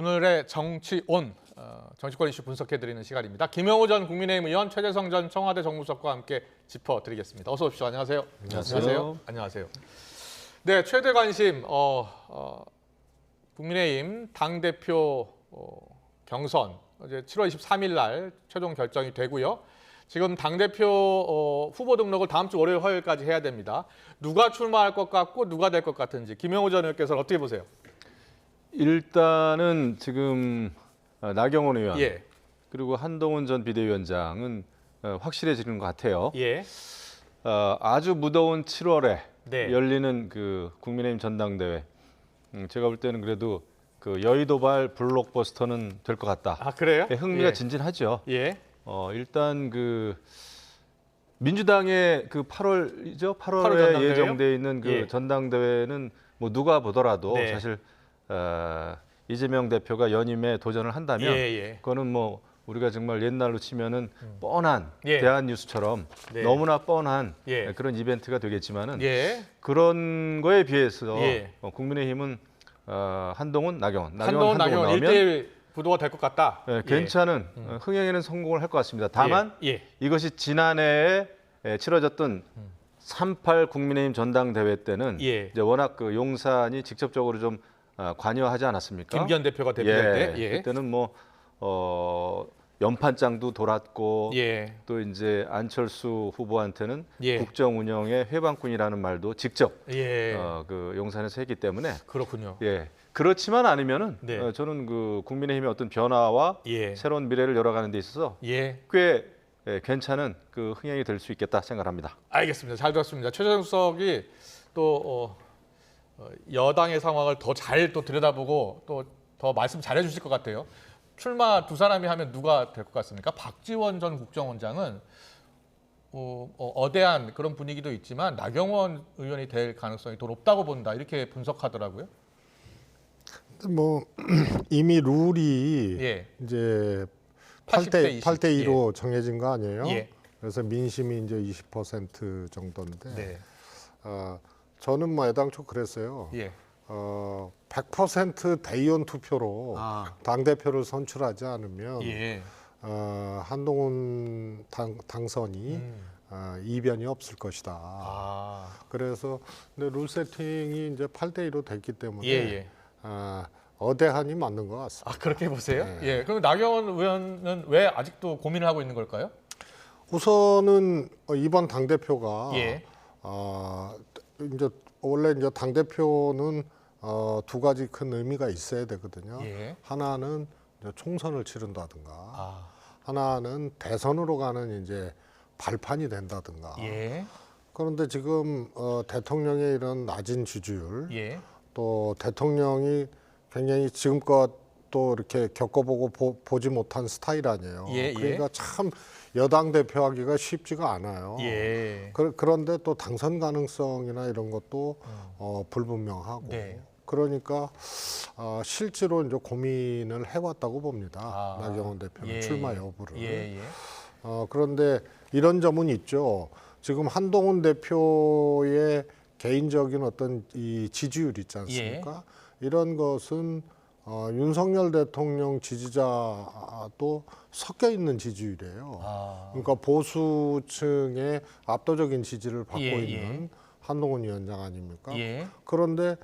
오늘의 정치온, 정치권 이슈 분석해드리는 시간입니다. 김영우 전 국민의힘 의원, 최재성 전 청와대 정무수석과 함께 짚어드리겠습니다. 어서 오십시오. 안녕하세요. 안녕하세요. 안녕하세요. 네, 최대 관심 국민의힘 당대표 경선 이제 7월 23일 날 최종 결정이 되고요. 지금 당대표 후보 등록을 다음 주 월요일, 화요일까지 해야 됩니다. 누가 출마할 것 같고 누가 될 것 같은지 김영우 전 의원께서는 어떻게 보세요? 일단은 지금 나경원 의원 예. 그리고 한동훈 전 비대위원장은 확실해지는 것 같아요. 예. 아주 무더운 7월에 네. 열리는 그 국민의힘 전당대회. 제가 볼 때는 그래도 그 여의도발 블록버스터는 될 것 같다. 아, 그래요? 흥미가 예. 진진하죠. 예. 일단 그 민주당의 그 8월이죠. 8월에 전당대회요? 예정돼 있는 그 예. 전당대회는 뭐 누가 보더라도 네. 사실 이재명 대표가 연임에 도전을 한다면 예. 그거는 뭐 우리가 정말 옛날로 치면은 뻔한 예. 대한뉴스처럼 네. 너무나 뻔한 예. 그런 이벤트가 되겠지만은 예. 그런 거에 비해서 예. 국민의힘은 한동훈, 나경원 한동훈, 나경원 나오면 1대1 구도가 될 것 같다. 괜찮은 흥행에는 성공을 할 것 같습니다. 다만 예. 이것이 지난해에 치러졌던 3.8 국민의힘 전당대회 때는 예. 이제 워낙 그 용산이 직접적으로 좀 관여하지 않았습니까? 김기현 대표가 대표될 때. 예. 그때는 뭐 연판장도 돌았고 예. 또 이제 안철수 후보한테는 예. 국정 운영의 회방꾼이라는 말도 직접 예. 그 용산에서 했기 때문에 그렇군요. 예. 그렇지만 않으면은 네. 저는 그 국민의힘의 어떤 변화와 예. 새로운 미래를 열어가는 데 있어서 예. 꽤 괜찮은 그 흥행이 될 수 있겠다 생각합니다. 알겠습니다. 잘 들었습니다. 최재성 수석이 또 여당의 상황을 더 잘 또 들여다보고 또 더 말씀 잘해 주실 것 같아요. 출마 두 사람이 하면 누가 될 것 같습니까? 박지원 전 국정원장은 어대한 그런 분위기도 있지만 나경원 의원이 될 가능성이 더 높다고 본다. 이렇게 분석하더라고요. 뭐 이미 룰이 예. 이제 80대 8대 2로 정해진 거 아니에요? 예. 그래서 민심이 이제 20% 정도인데 네. 저는 뭐 애당초 그랬어요. 예. 100% 대의원 투표로 당 대표를 선출하지 않으면 예. 한동훈 당선이 이변이 없을 것이다. 그래서 근데 룰 세팅이 이제 8대 2로 됐기 때문에 예. 어대한이 맞는 것 같습니다. 그렇게 보세요? 네. 예. 그럼 나경원 의원은 왜 아직도 고민을 하고 있는 걸까요? 우선은 이번 당 대표가 예. 이제 원래 이제 당 대표는 두 가지 큰 의미가 있어야 되거든요. 예. 하나는 이제 총선을 치른다든가, 하나는 대선으로 가는 이제 발판이 된다든가. 예. 그런데 지금 대통령의 이런 낮은 지지율, 예. 또 대통령이 굉장히 지금껏 또 이렇게 겪어보고 보지 못한 스타일 아니에요. 예. 그러니까 참 여당 대표하기가 쉽지가 않아요. 예. 그런데 또 당선 가능성이나 이런 것도 불분명하고. 네. 그러니까 실제로 이제 고민을 해왔다고 봅니다. 나경원 대표는 출마 여부를. 예. 그런데 이런 점은 있죠. 지금 한동훈 대표의 개인적인 어떤 이 지지율 있지 않습니까? 이런 것은 윤석열 대통령 지지자도 섞여 있는 지지율이에요. 그러니까 보수층의 압도적인 지지를 받고 있는 한동훈 위원장 아닙니까? 그런데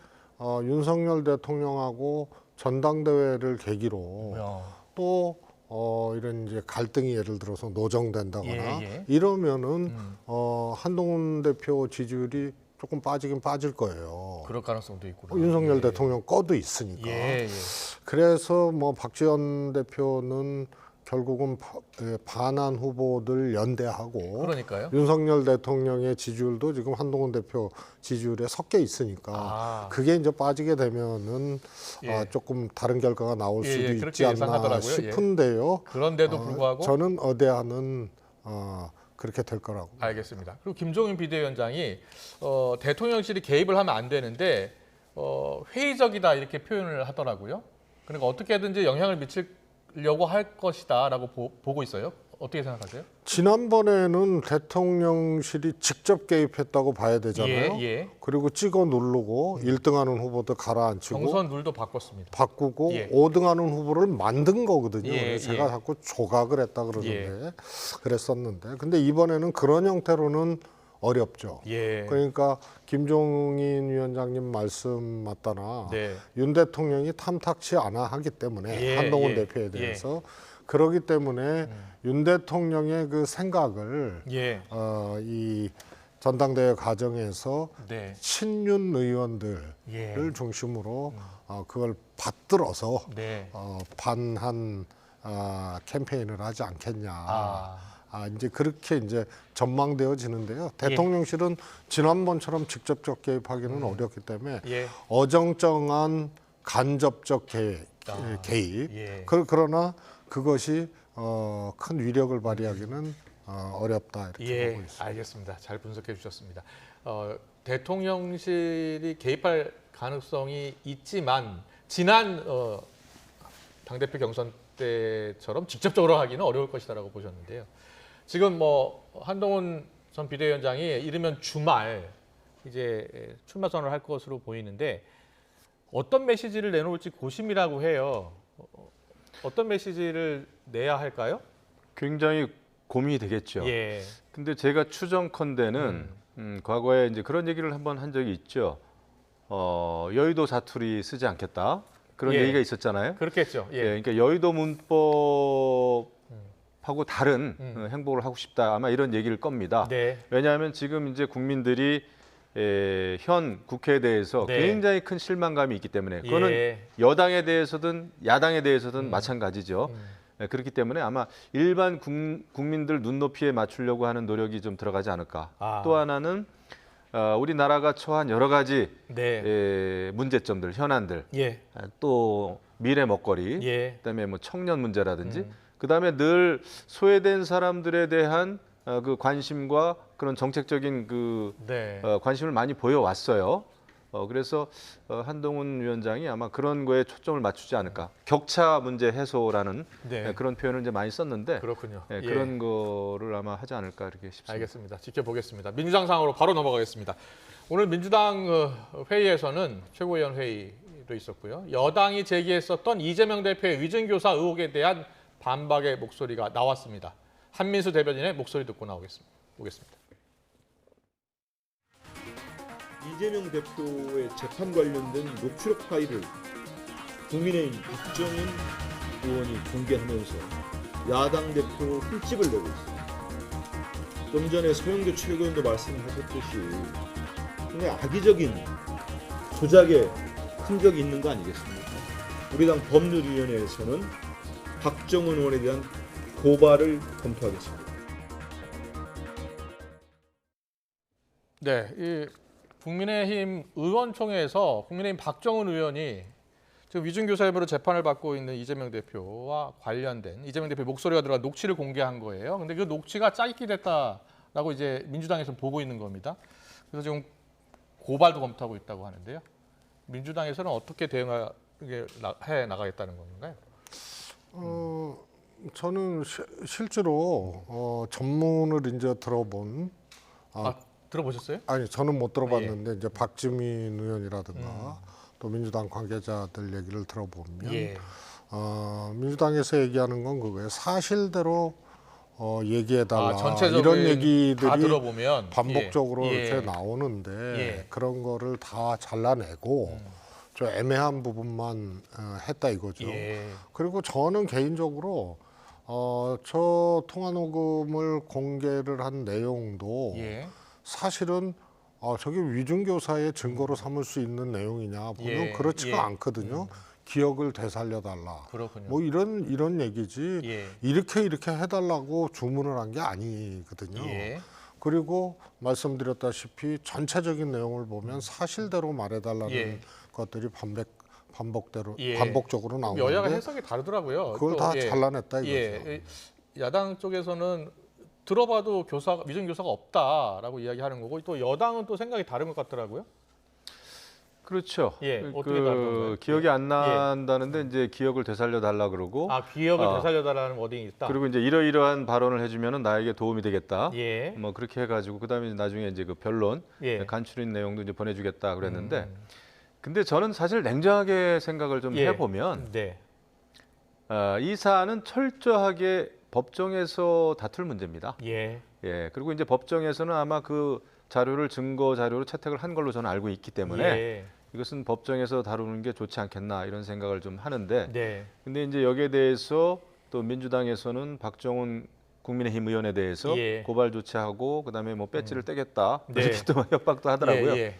윤석열 대통령하고 전당대회를 계기로 또 이런 이제 갈등이 예를 들어서 노정된다거나 이러면은 한동훈 대표 지지율이 조금 빠지긴 빠질 거예요. 그럴 가능성도 있구나. 윤석열 대통령 거도 있으니까. 그래서 뭐 박지원 대표는 결국은 반한 후보들 연대하고 그러니까요. 윤석열 대통령의 지지율도 지금 한동훈 대표 지지율에 섞여 있으니까 그게 이제 빠지게 되면은 조금 다른 결과가 나올 수도 있지 않나 싶은데요. 그런데도 불구하고 저는 어대하는 그렇게 될 거라고. 알겠습니다. 그리고 김종인 비대위원장이 대통령실이 개입을 하면 안 되는데 회의적이다 이렇게 표현을 하더라고요. 그러니까 어떻게든지 영향을 미치려고 할 것이다라고 보고 있어요. 어떻게 생각하세요? 지난번에는 대통령실이 직접 개입했다고 봐야 되잖아요. 예, 예. 그리고 찍어 누르고 1등하는 후보도 가라앉히고 경선 룰도 바꿨습니다. 바꾸고 예. 5등하는 후보를 만든 거거든요. 예, 그래서 예. 제가 자꾸 조각을 했다 그러는데 그랬었는데 근데 이번에는 그런 형태로는 어렵죠. 예. 그러니까 김종인 위원장님 말씀 맞다나 네. 윤 대통령이 탐탁치 않아 하기 때문에 예, 한동훈 예, 대표에 대해서 그러기 때문에 윤 대통령의 그 생각을 예. 이 전당대회 과정에서 네. 친윤 의원들을 예. 중심으로 그걸 받들어서 네. 반한 캠페인을 하지 않겠냐. 아. 이제 그렇게 이제 전망되어지는데요. 대통령실은 지난번처럼 직접적 개입하기는 어렵기 때문에 예. 어정쩡한 간접적 개입. 예. 그러나 그것이 큰 위력을 발휘하기는 어렵다 이렇게 예, 보고 있습니다. 알겠습니다. 잘 분석해 주셨습니다. 대통령실이 개입할 가능성이 있지만 지난 당대표 경선 때처럼 직접적으로 하기는 어려울 것이다라고 보셨는데요. 지금 뭐 한동훈 전 비대위원장이 이르면 주말 이제 출마 선언을 할 것으로 보이는데 어떤 메시지를 내놓을지 고심이라고 해요. 어떤 메시지를 내야 할까요? 굉장히 고민이 되겠죠. 예. 근데 제가 추정컨대는 과거에 이제 그런 얘기를 한번 한 적이 있죠. 여의도 사투리 쓰지 않겠다. 그런 예. 얘기가 있었잖아요. 그렇겠죠. 예, 예. 그러니까 여의도 문법하고 다른 행보를 하고 싶다. 아마 이런 얘기를 겁니다. 네. 왜냐하면 지금 이제 국민들이 현 국회에 대해서 네. 굉장히 큰 실망감이 있기 때문에 그거는 예. 여당에 대해서든 야당에 대해서든 마찬가지죠. 그렇기 때문에 아마 일반 국민들 눈높이에 맞추려고 하는 노력이 좀 들어가지 않을까. 또 하나는 우리나라가 처한 여러 가지 네. 문제점들, 현안들, 예. 또 미래 먹거리, 예. 그다음에 뭐 청년 문제라든지, 그다음에 늘 소외된 사람들에 대한 그 관심과 그런 정책적인 그 네. 관심을 많이 보여왔어요. 그래서 한동훈 위원장이 아마 그런 거에 초점을 맞추지 않을까. 격차 문제 해소라는 네. 그런 표현을 이제 많이 썼는데 그렇군요. 예. 그런 거를 아마 하지 않을까 이렇게 싶습니다. 알겠습니다. 지켜보겠습니다. 민주당 상으로 바로 넘어가겠습니다. 오늘 민주당 회의에서는 최고위원 회의도 있었고요. 여당이 제기했었던 이재명 대표의 위증교사 의혹에 대한 반박의 목소리가 나왔습니다. 한민수 대변인의 목소리 듣고 오겠습니다. 이재명 대표의 재판 관련된 녹취록 파일을 국민의힘 박정인 의원이 공개하면서 야당 대표 흠집을 내고 있습니다. 좀 전에 서영교 최고위원도 말씀하셨듯이 굉장히 악의적인 조작의 흔적이 있는 거 아니겠습니까? 우리 당 법률위원회에서는 박정은 의원에 대한 고발을 검토하겠습니다. 네, 이 국민의힘 의원총회에서 국민의힘 박정은 의원이 지금 위증교사 혐의로 재판을 받고 있는 이재명 대표와 관련된 이재명 대표의 목소리가 들어간 녹취를 공개한 거예요. 근데 그 녹취가 짜깁기 됐다라고 이제 민주당에서 보고 있는 겁니다. 그래서 지금 고발도 검토하고 있다고 하는데요. 민주당에서는 어떻게 대응해 나가겠다는 건가요? 저는 실제로 전문을 이제 들어본 들어보셨어요? 아니 저는 못 들어봤는데 이제 박지민 의원이라든가 또 민주당 관계자들 얘기를 들어보면 예. 민주당에서 얘기하는 건 그거예요. 사실대로 얘기해달라 전체적인 이런 다 얘기들이 들어보면 반복적으로 예. 이렇게 나오는데 예. 그런 거를 다 잘라내고 좀 애매한 부분만 했다 이거죠. 예. 그리고 저는 개인적으로 저 통화 녹음을 공개를 한 내용도 예. 사실은 저게 위증교사의 증거로 삼을 수 있는 내용이냐 보면 예, 그렇지가 예. 않거든요. 기억을 되살려달라. 그렇군요. 뭐 이런 얘기지. 예. 이렇게 해달라고 주문을 한 게 아니거든요. 예. 그리고 말씀드렸다시피 전체적인 내용을 보면 사실대로 말해달라는 예. 것들이 반복적으로 예. 나오는데 여야가 해석이 다르더라고요. 그걸 또, 다 예. 잘라냈다 이거죠. 예. 야당 쪽에서는 들어봐도 위증교사가 없다라고 이야기하는 거고 또 여당은 또 생각이 다른 것 같더라고요. 그렇죠. 예, 어떻게 다른 건가요? 기억이 안 난다는데 이제 기억을 되살려 달라 그러고 아, 기억을 되살려달라는 워딩이 있다. 그리고 이제 이러이러한 발언을 해주면은 나에게 도움이 되겠다. 예. 뭐 그렇게 해가지고 그다음에 나중에 이제 그 변론 예. 간추린 내용도 이제 보내주겠다 그랬는데, 근데 저는 사실 냉정하게 생각을 좀 해보면 네. 이 사안은 철저하게 법정에서 다툴 문제입니다. 예. 예. 그리고 이제 법정에서는 아마 그 자료를 증거 자료로 채택을 한 걸로 저는 알고 있기 때문에 예. 이것은 법정에서 다루는 게 좋지 않겠나 이런 생각을 좀 하는데, 네. 근데 이제 여기에 대해서 또 민주당에서는 박정훈 국민의힘 의원에 대해서 고발 조치하고 그다음에 뭐 배지를 떼겠다 이렇게 또 협박도 하더라고요.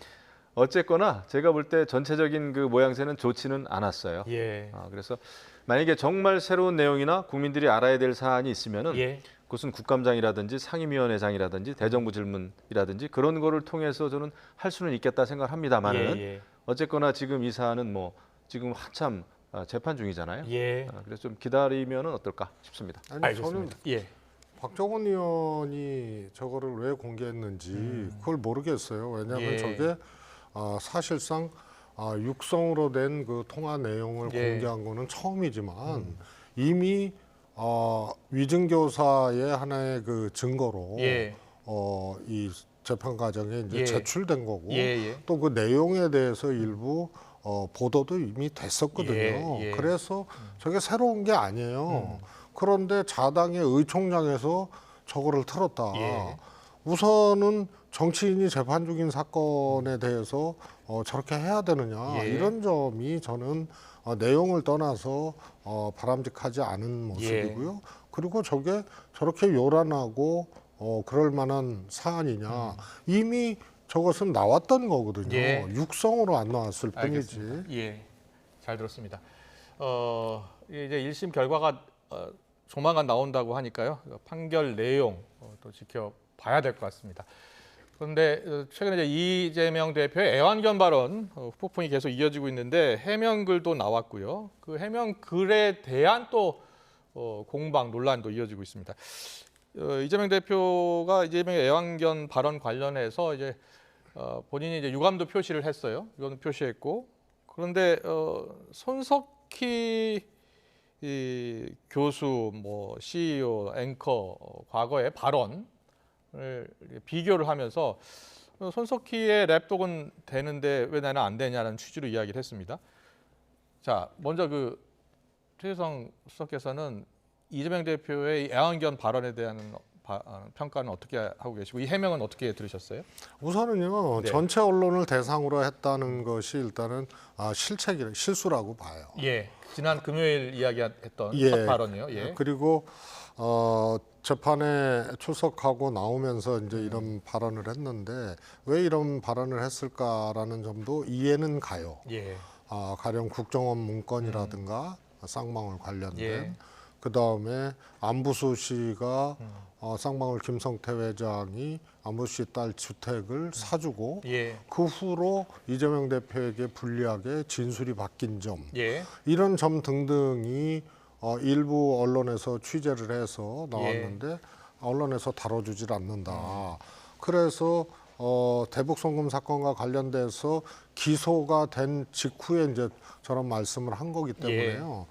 어쨌거나 제가 볼 때 전체적인 그 모양새는 좋지는 않았어요. 그래서 만약에 정말 새로운 내용이나 국민들이 알아야 될 사안이 있으면은 그것은 국감장이라든지 상임위원회장이라든지 대정부 질문이라든지 그런 거를 통해서 저는 할 수는 있겠다 생각합니다만은 어쨌거나 지금 이 사안은 뭐 지금 한참 재판 중이잖아요. 그래서 좀 기다리면은 어떨까 싶습니다. 아니, 저는 박정훈 의원이 저거를 왜 공개했는지 그걸 모르겠어요. 왜냐하면 저게 사실상 육성으로 된 그 통화 내용을 공개한 거는 처음이지만 이미 위증교사의 하나의 그 증거로 이 재판 과정에 이제 제출된 거고 또 그 내용에 대해서 일부 보도도 이미 됐었거든요. 그래서 저게 새로운 게 아니에요. 그런데 자당의 의총장에서 저거를 틀었다. 우선은 정치인이 재판 중인 사건에 대해서 저렇게 해야 되느냐 이런 점이 저는 내용을 떠나서 바람직하지 않은 모습이고요. 그리고 저게 저렇게 요란하고 그럴 만한 사안이냐. 이미 저것은 나왔던 거거든요. 육성으로 안 나왔을 뿐이지. 잘 들었습니다. 이제 1심 결과가 조만간 나온다고 하니까요. 판결 내용 또 지켜봐야 될 것 같습니다. 그런데 최근에 이제 이재명 대표의 애완견 발언 후폭풍이 계속 이어지고 있는데 해명글도 나왔고요. 그 해명글에 대한 또 공방 논란도 이어지고 있습니다. 이재명 대표가 이재명의 애완견 발언 관련해서 이제 본인이 이제 유감도 표시를 했어요. 유감도 표시했고 그런데 손석희 이 교수, 뭐 CEO, 앵커 과거의 발언을 비교를 하면서 손석희의 랩독은 되는데 왜 나는 안 되냐는 취지로 이야기를 했습니다. 자, 먼저 그 최재성 수석께서는 이재명 대표의 애완견 발언에 대한 평가는 어떻게 하고 계시고 이 해명은 어떻게 들으셨어요? 우선은요 전체 언론을 대상으로 했다는 것이 일단은 실수라고 봐요. 지난 금요일 이야기했던 첫 발언이요. 그리고 재판에 출석하고 나오면서 이제 이런 발언을 했는데 왜 이런 발언을 했을까라는 점도 이해는 가요. 가령 국정원 문건이라든가 쌍방울 관련된 그 다음에 안부수 씨가 쌍방울 김성태 회장이 안부수 씨 딸 주택을 사주고 그 후로 이재명 대표에게 불리하게 진술이 바뀐 점 이런 점 등등이 일부 언론에서 취재를 해서 나왔는데 언론에서 다뤄주질 않는다. 그래서 대북 송금 사건과 관련돼서 기소가 된 직후에 이제 저런 말씀을 한 거기 때문에요.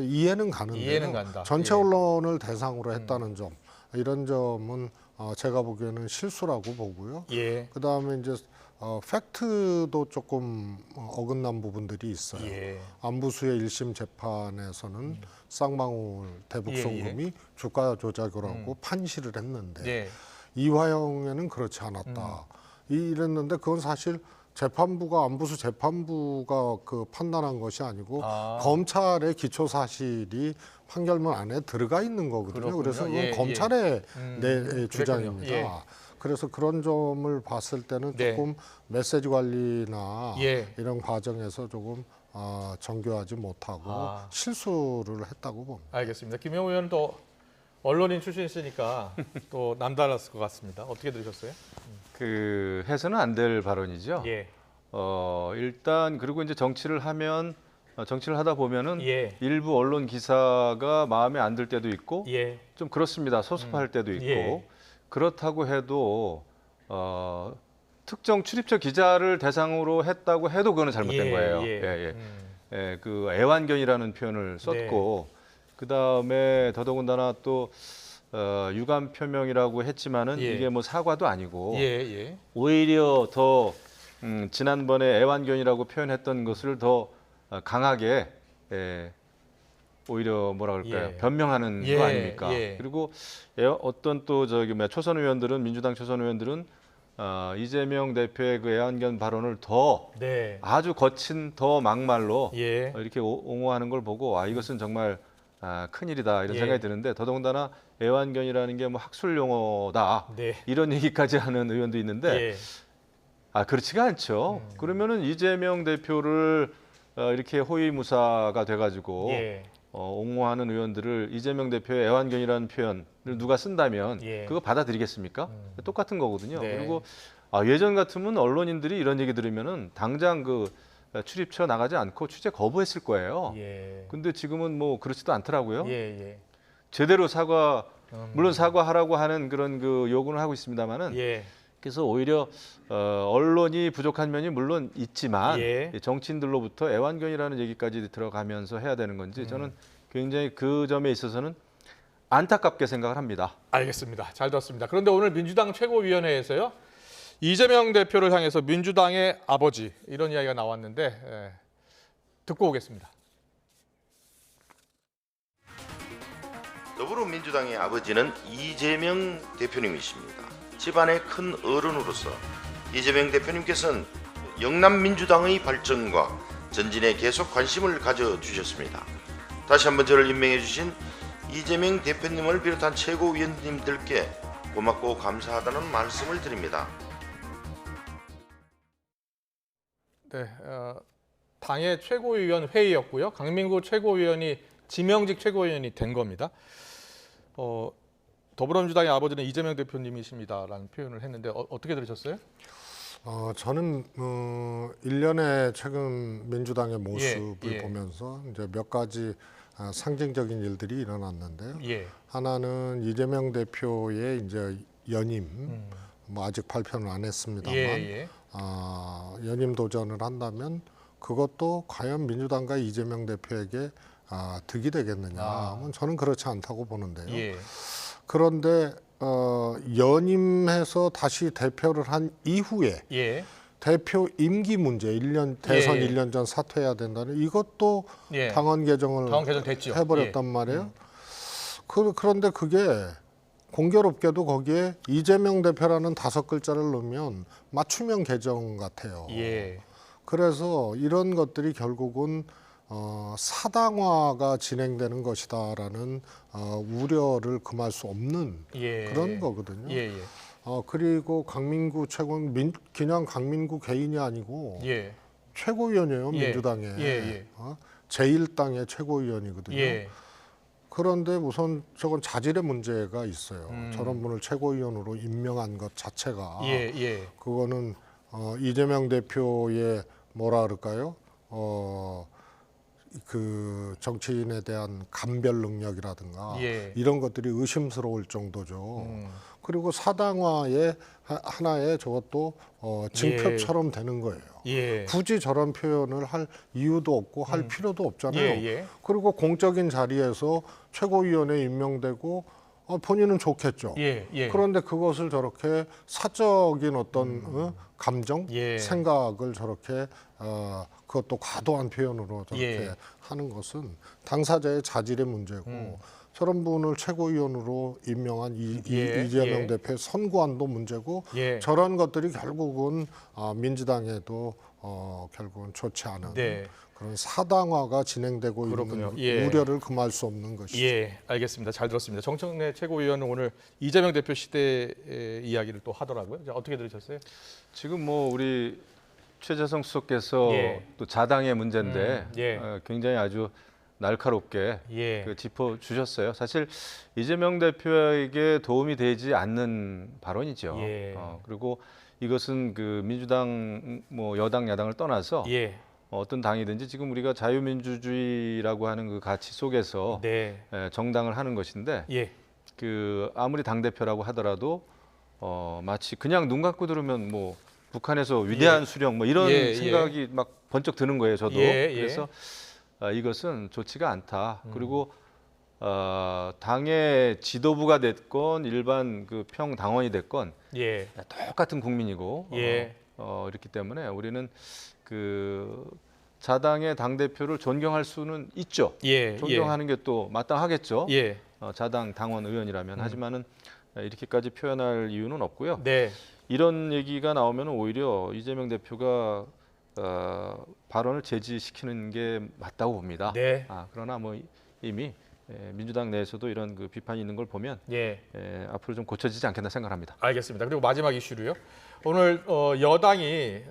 이해는 가는데요. 전체 언론을 대상으로 했다는 점 이런 점은 제가 보기에는 실수라고 보고요. 그다음에 이제 팩트도 조금 어긋난 부분들이 있어요. 안부수의 1심 재판에서는 쌍방울 대북 송금이 주가 조작이라고 판시를 했는데 이화영에는 그렇지 않았다. 이랬는데 그건 사실 재판부가 안부수 재판부가 그 판단한 것이 아니고 검찰의 기초 사실이 판결문 안에 들어가 있는 거거든요. 그래서 그건 검찰의 주장입니다. 그래서 그런 점을 봤을 때는 조금 메시지 관리나 이런 과정에서 조금 정교하지 못하고 실수를 했다고 봅니다. 알겠습니다. 김영우 의원은 또 언론인 출신이시니까 또 남달랐을 것 같습니다. 어떻게 들으셨어요? 그 해서는 안 될 발언이죠. 일단 그리고 이제 정치를 하다 보면은 일부 언론 기사가 마음에 안 들 때도 있고 좀 그렇습니다. 섭섭할 때도 있고 그렇다고 해도 특정 출입처 기자를 대상으로 했다고 해도 그거는 잘못된 거예요. 예, 그 애완견이라는 표현을 썼고 그 다음에 더더군다나 또 유감 표명이라고 했지만은 이게 뭐 사과도 아니고 오히려 더 지난번에 애완견이라고 표현했던 것을 더 강하게 오히려 뭐라 그럴까요? 변명하는 거 아닙니까? 그리고 어떤 또 저기 초선 의원들은 민주당 초선 의원들은 이재명 대표의 그 애완견 발언을 더 아주 거친 더 막말로 이렇게 옹호하는 걸 보고 이것은 정말 큰일이다 이런 생각이 드는데 더더군다나 애완견이라는 게 뭐 학술 용어다 이런 얘기까지 하는 의원도 있는데 그렇지가 않죠. 그러면은 이재명 대표를 이렇게 호위무사가 돼가지고 옹호하는 의원들을 이재명 대표의 애완견이라는 표현을 누가 쓴다면 그거 받아들이겠습니까? 똑같은 거거든요. 그리고 예전 같으면 언론인들이 이런 얘기 들으면은 당장 그 출입처 나가지 않고 취재 거부했을 거예요. 근데 지금은 뭐 그렇지도 않더라고요. 제대로 물론 사과하라고 하는 그런 그 요구는 하고 있습니다만은 그래서 오히려 언론이 부족한 면이 물론 있지만 정치인들로부터 애완견이라는 얘기까지 들어가면서 해야 되는 건지 저는 굉장히 그 점에 있어서는 안타깝게 생각을 합니다. 알겠습니다. 잘 들었습니다. 그런데 오늘 민주당 최고위원회에서요. 이재명 대표를 향해서 민주당의 아버지 이런 이야기가 나왔는데 듣고 오겠습니다. 더불어민주당의 아버지는 이재명 대표님이십니다. 집안의 큰 어른으로서 이재명 대표님께서는 영남민주당의 발전과 전진에 계속 관심을 가져주셨습니다. 다시 한번 저를 임명해 주신 이재명 대표님을 비롯한 최고위원님들께 고맙고 감사하다는 말씀을 드립니다. 네, 당의 최고위원 회의였고요. 강민구 최고위원이 지명직 최고위원이 된 겁니다. 더불어민주당의 아버지는 이재명 대표님이십니다라는 표현을 했는데 어떻게 들으셨어요? 저는 일련의 최근 민주당의 모습을 보면서 이제 몇 가지 상징적인 일들이 일어났는데요. 하나는 이재명 대표의 이제 연임, 뭐 아직 발표는 안 했습니다만 연임 도전을 한다면 그것도 과연 민주당과 이재명 대표에게 득이 되겠느냐? 저는 그렇지 않다고 보는데요. 그런데 연임해서 다시 대표를 한 이후에 대표 임기 문제 1년 대선 1년 전 사퇴해야 된다는 이것도 당원 개정을 됐죠. 해버렸단 말이에요. 그런데 그게 공교롭게도 거기에 이재명 대표라는 5글자를 넣으면 맞춤형 개정 같아요. 그래서 이런 것들이 결국은 사당화가 진행되는 것이다라는 우려를 금할 수 없는 그런 거거든요. 그리고 강민구 최고는 그냥 강민구 개인이 아니고 최고위원이에요. 민주당의 제1당의 최고위원이거든요. 그런데 우선 저건 자질의 문제가 있어요. 저런 분을 최고위원으로 임명한 것 자체가 그거는 이재명 대표의 뭐라 그럴까요? 그 정치인에 대한 감별 능력이라든가 이런 것들이 의심스러울 정도죠. 그리고 사당화의 하나의 저것도 징표처럼 되는 거예요. 굳이 저런 표현을 할 이유도 없고 할 필요도 없잖아요. 그리고 공적인 자리에서 최고위원에 임명되고 본인은 좋겠죠. 그런데 그것을 저렇게 사적인 어떤 감정, 생각을 저렇게 그것도 과도한 표현으로 저렇게 하는 것은 당사자의 자질의 문제고 저런 분을 최고위원으로 임명한 이재명 대표의 선고안도 문제고 저런 것들이 결국은 민주당에도 결국은 좋지 않은 그런 사당화가 진행되고 있는 우려를 금할 수 없는 것이죠. 알겠습니다. 잘 들었습니다. 정청래 최고위원은 오늘 이재명 대표 시대의 이야기를 또 하더라고요. 어떻게 들으셨어요? 지금 뭐 우리 최재성 수석께서 또 자당의 문제인데 굉장히 아주 날카롭게 그 짚어주셨어요. 사실 이재명 대표에게 도움이 되지 않는 발언이죠. 그리고 이것은 그 민주당 뭐 여당 야당을 떠나서 어떤 당이든지 지금 우리가 자유민주주의라고 하는 그 가치 속에서 정당을 하는 것인데 그 아무리 당 대표라고 하더라도 마치 그냥 눈 감고 들으면 뭐 북한에서 위대한 수령 뭐 이런 예, 생각이 막 번쩍 드는 거예요. 저도. 예, 예. 그래서 이것은 좋지가 않다. 그리고 당의 지도부가 됐건 일반 그 평당원이 됐건 예. 똑같은 국민이고 예. 이렇기 때문에 우리는 그 자당의 당 대표를 존경할 수는 있죠. 예. 존경하는 게 또 마땅하겠죠. 예. 자당 당원 의원이라면 하지만은 이렇게까지 표현할 이유는 없고요. 네. 이런 얘기가 나오면 오히려 이재명 대표가 발언을 제지시키는 게 맞다고 봅니다. 네. 그러나 뭐 이미 민주당 내에서도 이런 그 비판이 있는 걸 보면 예. 앞으로 좀 고쳐지지 않겠나 생각합니다. 알겠습니다. 그리고 마지막 이슈로요. 오늘 여당이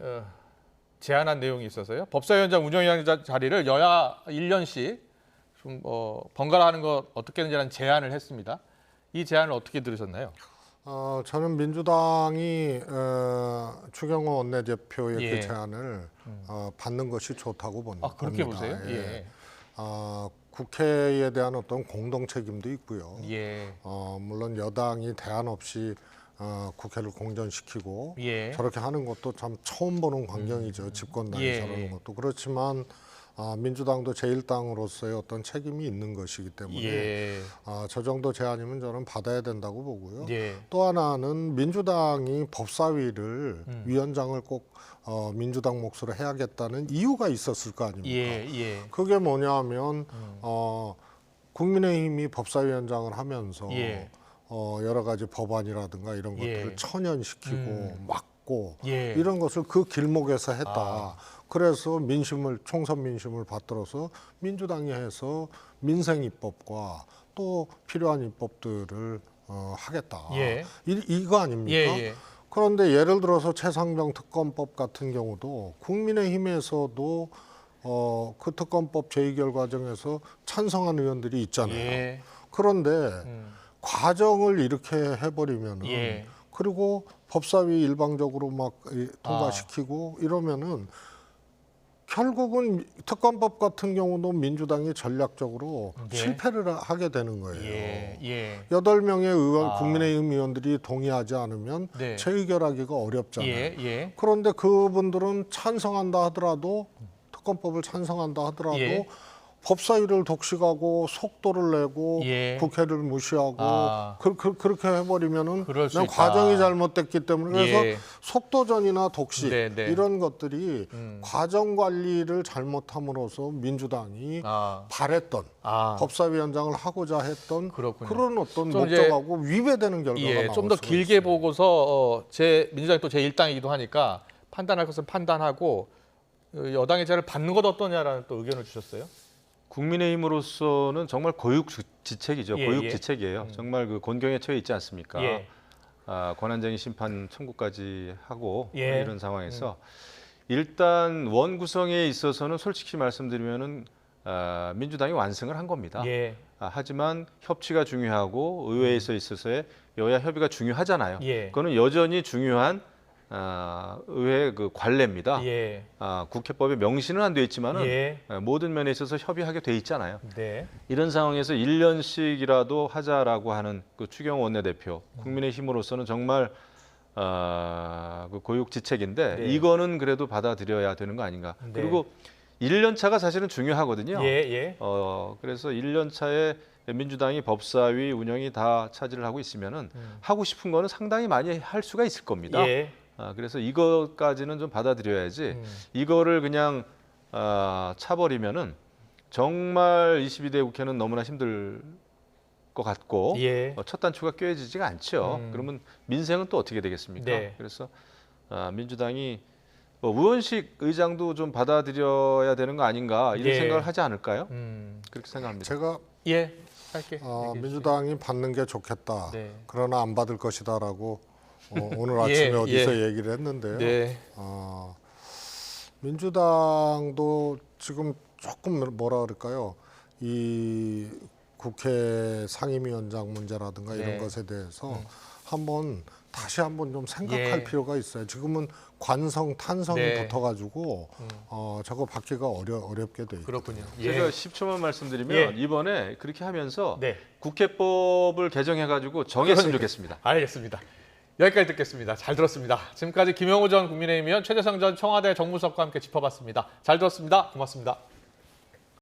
제안한 내용이 있어서요. 법사위원장 운영위원 자리를 여야 1년씩 좀 번갈아 하는 거 어떻게든지라는 제안을 했습니다. 이 제안을 어떻게 들으셨나요? 저는 민주당이 추경호 원내대표의 예. 그 제안을 받는 것이 좋다고 봅니다. 그렇게 보세요? 예. 국회에 대한 어떤 공동 책임도 있고요. 예. 물론 여당이 대안 없이 국회를 공전시키고 예. 저렇게 하는 것도 참 처음 보는 광경이죠. 집권당이 예. 저러는 것도. 그렇지만 민주당도 제1당으로서의 어떤 책임이 있는 것이기 때문에 예. 저 정도 제안이면 저는 받아야 된다고 보고요. 예. 또 하나는 민주당이 법사위를 위원장을 꼭 민주당 몫으로 해야겠다는 이유가 있었을 거 아닙니까? 예. 그게 뭐냐면 국민의힘이 법사위원장을 하면서 예. 여러 가지 법안이라든가 이런 것들을 예. 천연시키고 막고 예. 이런 것을 그 길목에서 했다. 그래서 총선 민심을 받들어서 민주당이 해서 민생 입법과 또 필요한 입법들을 하겠다. 예. 이거 아닙니까? 예. 그런데 예를 들어서 최상병 특검법 같은 경우도 국민의힘에서도 그 특검법 제의결 과정에서 찬성한 의원들이 있잖아요. 예. 그런데 과정을 이렇게 해버리면은 예. 그리고 법사위 일방적으로 막 통과시키고 이러면은 결국은 특검법 같은 경우도 민주당이 전략적으로 네. 실패를 하게 되는 거예요. 예. 8명의 의원, 국민의힘 의원들이 동의하지 않으면 네. 재의결하기가 어렵잖아요. 예. 그런데 그분들은 찬성한다 하더라도 특검법을 찬성한다 하더라도 예. 법사위를 독식하고 속도를 내고 예. 국회를 무시하고 아. 그렇게 해버리면은 그럴 수 그냥 있다. 과정이 잘못됐기 때문에 그래서 예. 속도전이나 독식 네. 이런 것들이 과정 관리를 잘못함으로써 민주당이 바랬던 법사위원장을 하고자 했던 그렇군요. 그런 어떤 좀 목적하고 위배되는 결과가 나올 좀 더 수가 길게 있어요. 보고서 민주당이 또 제1당이기도 하니까 판단할 것은 판단하고 여당의 제안을 받는 것 어떠냐라는 또 의견을 주셨어요. 국민의힘으로서는 정말 고육지책이죠. 예. 고육지책이에요. 정말 그 곤경에 처해 있지 않습니까? 예. 권한쟁의 심판 청구까지 하고 예. 이런 상황에서 일단 원 구성에 있어서는 솔직히 말씀드리면은 민주당이 완승을 한 겁니다. 예. 하지만 협치가 중요하고 의회에서 있어서의 여야 협의가 중요하잖아요. 예. 그거는 여전히 중요한 의회 그 관례입니다. 예. 국회법에 명시는 안 돼 있지만은 예. 모든 면에 있어서 협의하게 돼 있잖아요. 네. 이런 상황에서 1년씩이라도 하자라고 하는 그 추경호 원내대표, 국민의힘으로서는 정말 그 고육지책인데 네. 이거는 그래도 받아들여야 되는 거 아닌가. 네. 그리고 1년 차가 사실은 중요하거든요. 예. 그래서 1년 차에 민주당이 법사위 운영이 다 차지를 하고 있으면은 하고 싶은 거는 상당히 많이 할 수가 있을 겁니다. 예. 그래서 이거까지는 좀 받아들여야지. 이거를 그냥 차버리면은 정말 22대 국회는 너무나 힘들 것 같고 예. 첫 단추가 꿰어지지가 않죠. 그러면 민생은 또 어떻게 되겠습니까? 네. 그래서 민주당이 의원식 의장도 좀 받아들여야 되는 거 아닌가 이런 예. 생각을 하지 않을까요? 그렇게 생각합니다. 제가 예. 짧게. 민주당이 받는 게 좋겠다. 네. 그러나 안 받을 것이다라고 오늘 아침에 어디서 얘기를 했는데요. 네. 민주당도 지금 조금 뭐라 그럴까요? 이 국회 상임위원장 문제라든가 네. 이런 것에 대해서 다시 한번 좀 생각할 예. 필요가 있어요. 지금은 관성, 탄성이 네. 붙어가지고 저거 받기가 어렵게 돼 있어요. 그렇군요. 제가 10초만 말씀드리면 예. 이번에 그렇게 하면서 네. 국회법을 개정해가지고 정했으면 좋겠습니다. 알겠습니다. 여기까지 듣겠습니다. 잘 들었습니다. 지금까지 김영우 전 국민의힘 의원, 최재성 전 청와대 정무수석과 함께 짚어봤습니다. 잘 들었습니다. 고맙습니다.